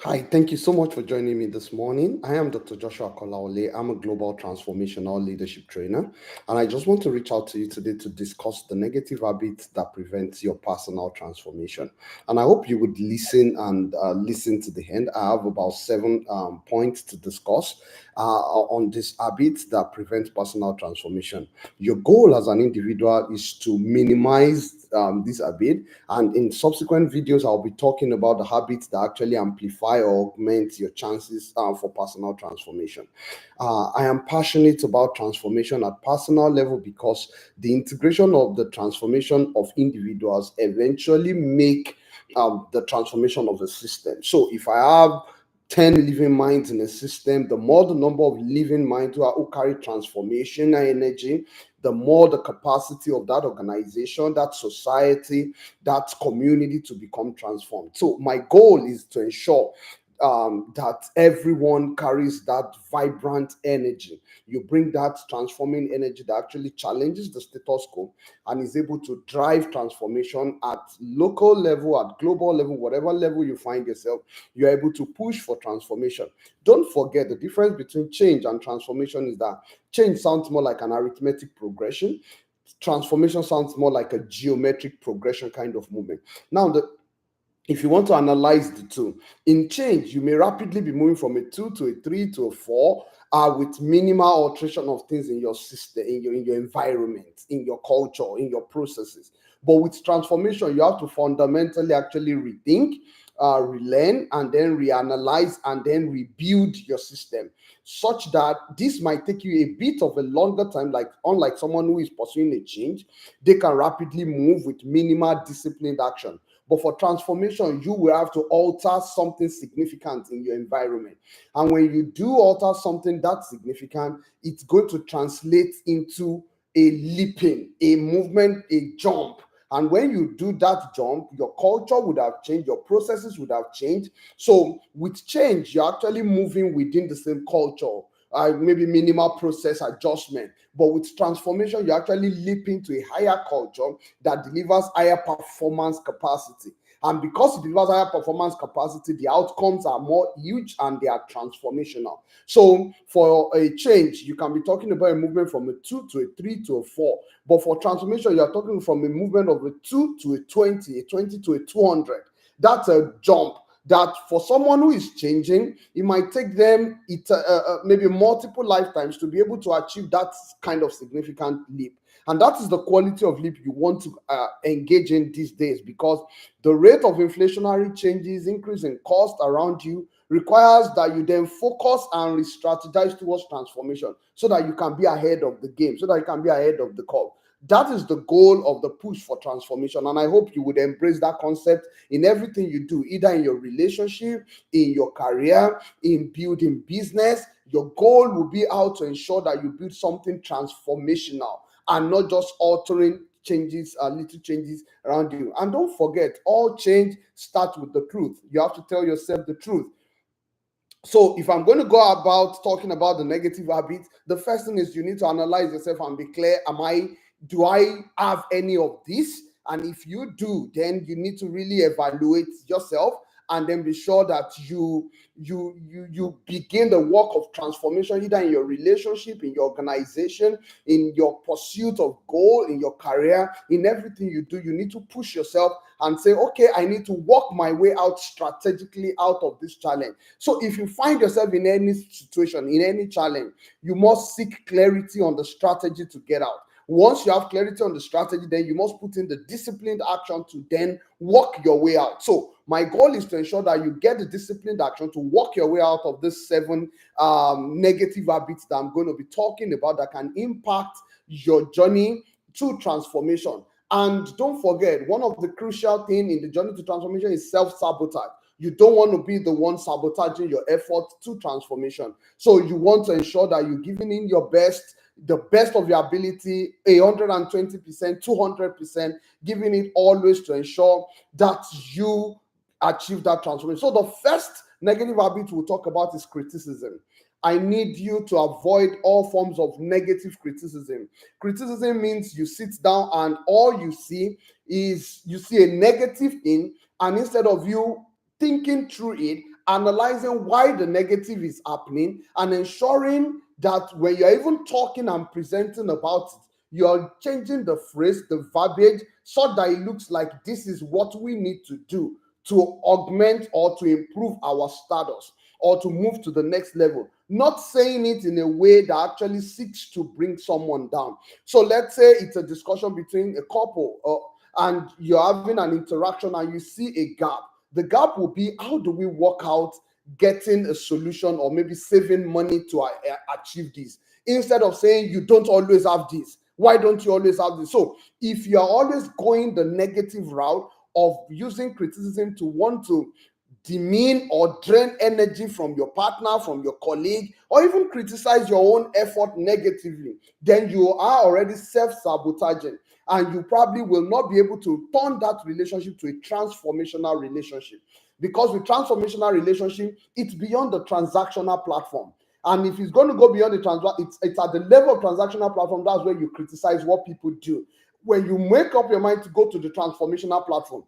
Hi, thank you so much for joining me this morning. I am Dr. Joshua Kolawole. I'm a global transformational leadership trainer, and I just want to reach out to you today to discuss the negative habits that prevent your personal transformation. And I hope you would listen and listen to the end. I have about seven points to discuss on this habit that prevents personal transformation. Your goal as an individual is to minimize this habit, and in subsequent videos, I'll be talking about the habits that actually amplify or augment your chances for personal transformation. I am passionate about transformation at personal level because the integration of the transformation of individuals eventually make the transformation of a system. So if I have 10 living minds in a system, the more the number of living minds who carry transformation and energy, the more the capacity of that organization, that society, that community to become transformed. So my goal is to ensure that everyone carries that vibrant energy. You bring that transforming energy that actually challenges the status quo and is able to drive transformation at local level, at global level, whatever level you find yourself, you're able to push for transformation. Don't forget the difference between change and transformation is that change sounds more like an arithmetic progression. Transformation sounds more like a geometric progression kind of movement. Now, if you want to analyze the two, in change, you may rapidly be moving from a 2 to a 3 to a 4 with minimal alteration of things in your system, in your environment, in your culture, in your processes. But with transformation, you have to fundamentally actually rethink, relearn, and then reanalyze, and then rebuild your system, such that this might take you a bit of a longer time. Like unlike someone who is pursuing a change, they can rapidly move with minimal disciplined action. But for transformation, you will have to alter something significant in your environment. And when you do alter something that significant, it's going to translate into a leaping, a movement, a jump. And when you do that jump, your culture would have changed, your processes would have changed. So with change, you're actually moving within the same culture. Maybe minimal process adjustment. But with transformation, you actually leap into a higher culture that delivers higher performance capacity. And because it delivers higher performance capacity, the outcomes are more huge and they are transformational. So for a change, you can be talking about a movement from a 2 to a 3 to a 4. But for transformation, you're talking from a movement of a 2 to a 20 to a 200. That's a jump that for someone who is changing, it might take them maybe multiple lifetimes to be able to achieve that kind of significant leap. And that is the quality of leap you want to engage in these days, because the rate of inflationary changes, increase in cost around you, requires that you then focus and re-strategize towards transformation so that you can be ahead of the game, so that you can be ahead of the curve. That is the goal of the push for transformation. And I hope you would embrace that concept in everything you do, either in your relationship, in your career, in building business. Your goal will be how to ensure that you build something transformational and not just altering changes, little changes around you. And don't forget, all change starts with the truth. You have to tell yourself the truth. So if I'm going to go about talking about the negative habits, the first thing is you need to analyze yourself and be clear, do I have any of this? And if you do, then you need to really evaluate yourself and then be sure that you begin the work of transformation, either in your relationship, in your organization, in your pursuit of goal, in your career, in everything you do. You need to push yourself and say, okay, I need to work my way out strategically out of this challenge. So if you find yourself in any situation, in any challenge, you must seek clarity on the strategy to get out. Once you have clarity on the strategy, then you must put in the disciplined action to then work your way out. So my goal is to ensure that you get the disciplined action to work your way out of this seven negative habits that I'm going to be talking about that can impact your journey to transformation. And don't forget, one of the crucial things in the journey to transformation is self-sabotage. You don't want to be the one sabotaging your effort to transformation. So you want to ensure that you're giving in your best, the best of your ability, 120%, 200%, giving it always to ensure that you achieve that transformation. So the first negative habit we'll talk about is criticism. I need you to avoid all forms of negative criticism. Criticism means you sit down and all you see is you see a negative thing, and instead of you thinking through it analyzing why the negative is happening, and ensuring that when you're even talking and presenting about it, you're changing the phrase, the verbiage, so that it looks like this is what we need to do to augment or to improve our status or to move to the next level. Not saying it in a way that actually seeks to bring someone down. So let's say it's a discussion between a couple, and you're having an interaction and you see a gap. The gap will be, how do we work out getting a solution or maybe saving money to achieve this? Instead of saying you don't always have this, why don't you always have this? So if you're always going the negative route of using criticism to want to demean or drain energy from your partner, from your colleague, or even criticize your own effort negatively, then you are already self-sabotaging, and you probably will not be able to turn that relationship to a transformational relationship. Because with transformational relationship, it's beyond the transactional platform. And if it's going to go beyond the it's at the level of transactional platform. That's where you criticize what people do. When you make up your mind to go to the transformational platform,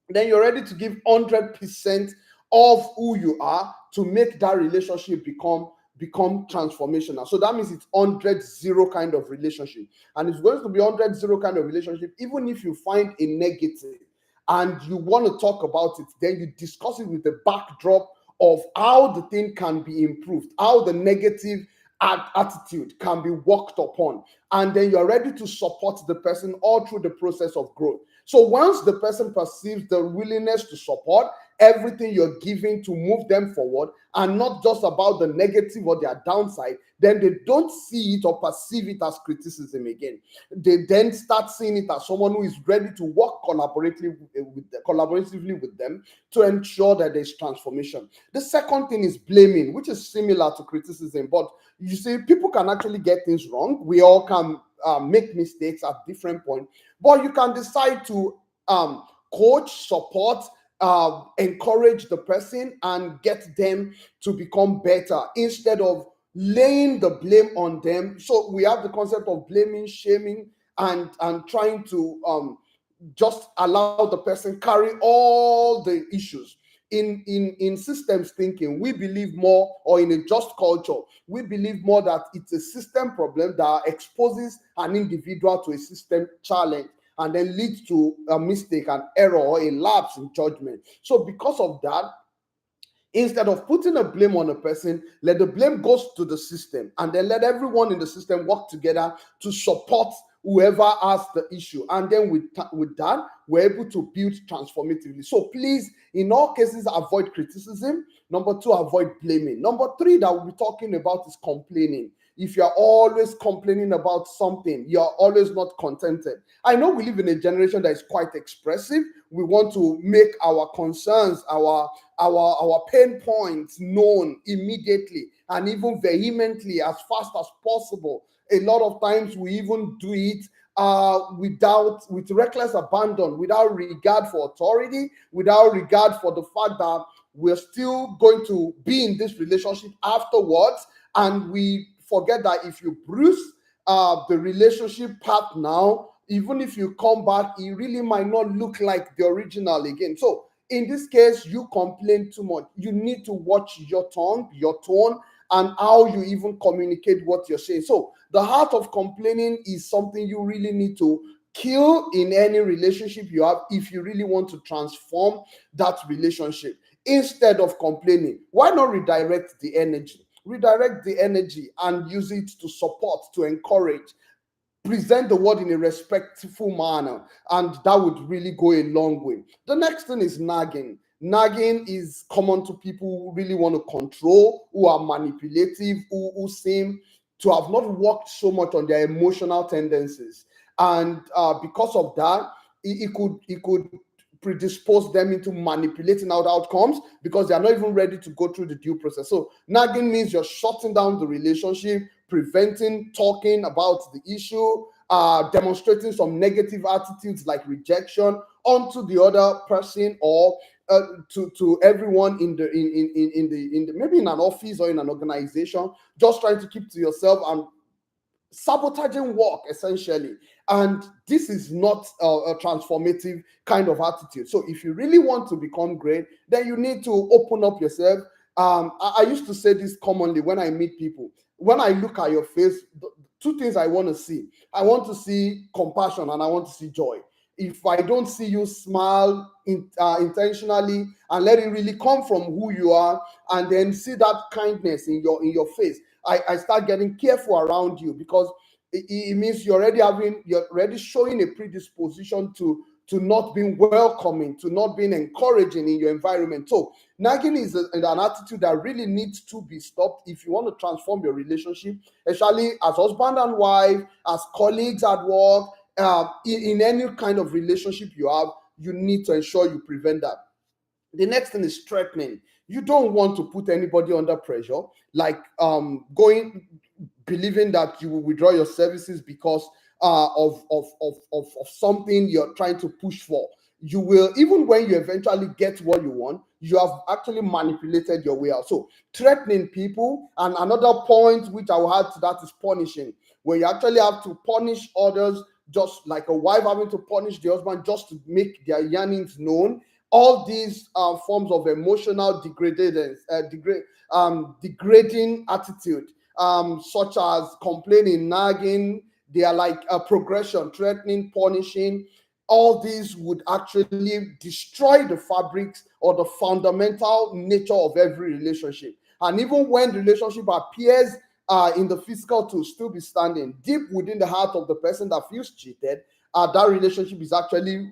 then you're ready to give 100% of who you are to make that relationship become transformational. So that means it's 100-0 kind of relationship. And it's going to be 100-0 kind of relationship. Even if you find a negative and you want to talk about it, then you discuss it with the backdrop of how the thing can be improved, how the negative attitude can be worked upon, and then you're ready to support the person all through the process of growth. So once the person perceives the willingness to support everything you're giving to move them forward, and not just about the negative or their downside, then they don't see it or perceive it as criticism again. They then start seeing it as someone who is ready to work collaboratively with them to ensure that there's transformation. The second thing is blaming, which is similar to criticism, but you see, people can actually get things wrong. We all can make mistakes at different points, but you can decide to coach, support, encourage the person and get them to become better instead of laying the blame on them. So we have the concept of blaming, shaming, and trying to just allow the person carry all the issues. In systems thinking, we believe more, or in a just culture, we believe more that it's a system problem that exposes an individual to a system challenge and then leads to a mistake, an error, or a lapse in judgment. So because of that, instead of putting a blame on a person, let the blame goes to the system, and then let everyone in the system work together to support whoever has the issue. And then with that, we're able to build transformatively. So please, in all cases, avoid criticism. Number two, avoid blaming. Number three that we'll be talking about is complaining. If you're always complaining about something, you're always not contented. I know we live in a generation that is quite expressive. We want to make our concerns, our pain points known immediately and even vehemently as fast as possible. A lot of times we even do it with reckless abandon, without regard for authority, without regard for the fact that we're still going to be in this relationship afterwards, and we forget that if you bruise the relationship part now, even if you come back, it really might not look like the original again. So in this case, you complain too much. You need to watch your tongue, your tone, and how you even communicate what you're saying. So the heart of complaining is something you really need to kill in any relationship you have if you really want to transform that relationship. Instead of complaining, why not redirect the energy? Redirect the energy and use it to support, to encourage, present the word in a respectful manner, and that would really go a long way. The next thing is nagging. Nagging is common to people who really want to control, who are manipulative, who seem to have not worked so much on their emotional tendencies, and because of that, it could predispose them into manipulating out outcomes because they are not even ready to go through the due process. So nagging means you're shutting down the relationship, preventing talking about the issue, demonstrating some negative attitudes like rejection onto the other person, or to everyone in the maybe in an office or in an organization, just trying to keep to yourself and sabotaging work essentially. And this is not a transformative kind of attitude. So if you really want to become great, then you need to open up yourself. I used to say this commonly when I meet people. When I look at your face, two things I want to see. I want to see compassion and I want to see joy. If I don't see you smile intentionally and let it really come from who you are, and then see that kindness in your face, I start getting careful around you, because it means you're already showing a predisposition to not being welcoming, to not being encouraging in your environment. So nagging is an attitude that really needs to be stopped if you want to transform your relationship, especially as husband and wife, as colleagues at work, in any kind of relationship you have. You need to ensure you prevent that. The next thing is threatening. You don't want to put anybody under pressure, like believing that you will withdraw your services because of something you're trying to push for. You will, even when you eventually get what you want, you have actually manipulated your way out. So threatening people. And another point which I will add to that is punishing, where you actually have to punish others, just like a wife having to punish the husband just to make their yearnings known. All these forms of emotional degrading attitude, such as complaining, nagging, they are like a progression: threatening, punishing. All these would actually destroy the fabrics or the fundamental nature of every relationship. And even when the relationship appears in the physical to still be standing, deep within the heart of the person that feels cheated, that relationship is actually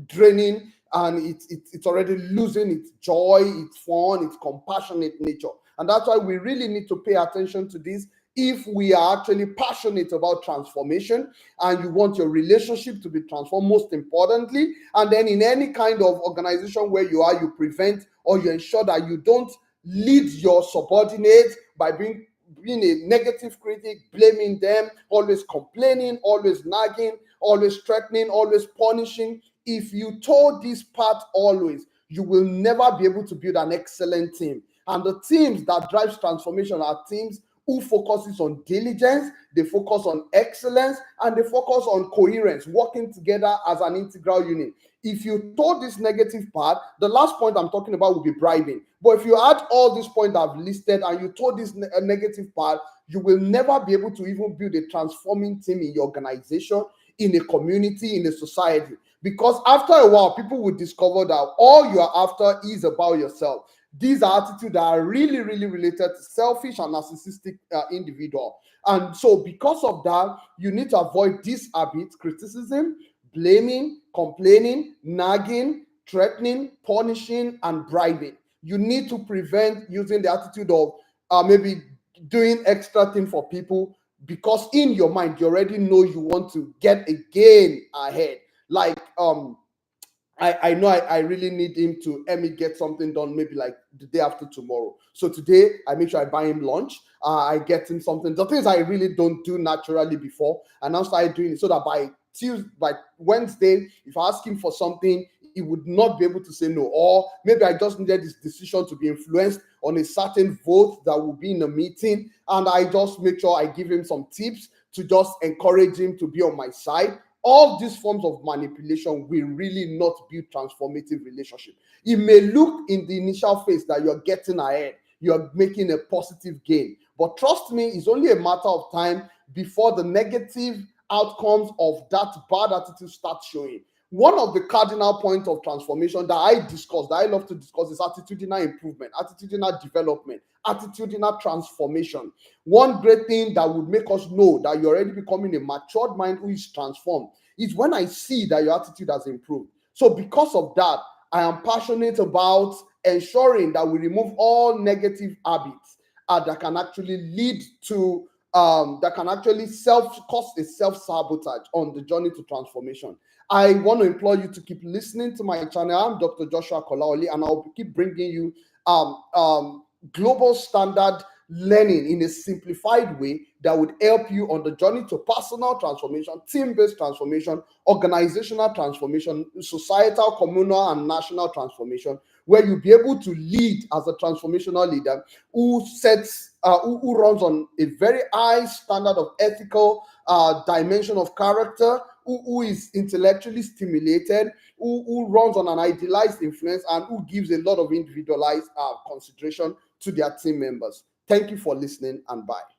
draining, and it's already losing its joy, its fun, its compassionate nature. And that's why we really need to pay attention to this if we are actually passionate about transformation and you want your relationship to be transformed, most importantly. And then in any kind of organization where you are, you prevent or you ensure that you don't lead your subordinates by being a negative critic, blaming them, always complaining, always nagging, always threatening, always punishing. If you told this part always, you will never be able to build an excellent team. And the teams that drives transformation are teams who focuses on diligence, they focus on excellence, and they focus on coherence, working together as an integral unit. If you told this negative part, the last point I'm talking about will be bribing. But if you add all these points I've listed and you told this negative part, you will never be able to even build a transforming team in your organization, in a community, in a society. Because after a while, people will discover that all you are after is about yourself. These are attitudes that are really, really related to selfish and narcissistic individual. And so because of that, you need to avoid these habits: criticism, blaming, complaining, nagging, threatening, punishing, and bribing. You need to prevent using the attitude of maybe doing extra thing for people, because in your mind, you already know you want to get a gain ahead. Like, I know I really need him to help me get something done, maybe like the day after tomorrow. So today I make sure I buy him lunch. I get him something. The things I really don't do naturally before, and now start doing it, so that by Tuesday, by Wednesday, if I ask him for something, he would not be able to say no. Or maybe I just needed this decision to be influenced on a certain vote that will be in a meeting, and I just make sure I give him some tips to just encourage him to be on my side. All these forms of manipulation will really not build transformative relationship. It may look in the initial phase that you're getting ahead, you're making a positive gain, but trust me, it's only a matter of time before the negative outcomes of that bad attitude start showing. One of the cardinal points of transformation that I love to discuss, is attitudinal improvement, attitudinal development, attitudinal transformation. One great thing that would make us know that you're already becoming a matured mind who is transformed is when I see that your attitude has improved. So because of that, I am passionate about ensuring that we remove all negative habits that can actually lead to that can actually cause a self-sabotage on the journey to transformation. I want to implore you to keep listening to my channel. I'm Dr. Joshua Kolawole, and I'll keep bringing you global standard learning in a simplified way that would help you on the journey to personal transformation, team-based transformation, organizational transformation, societal, communal, and national transformation, where you'll be able to lead as a transformational leader who sets who runs on a very high standard of ethical dimension of character, who is intellectually stimulated, who runs on an idealized influence, and who gives a lot of individualized consideration to their team members. Thank you for listening, and bye.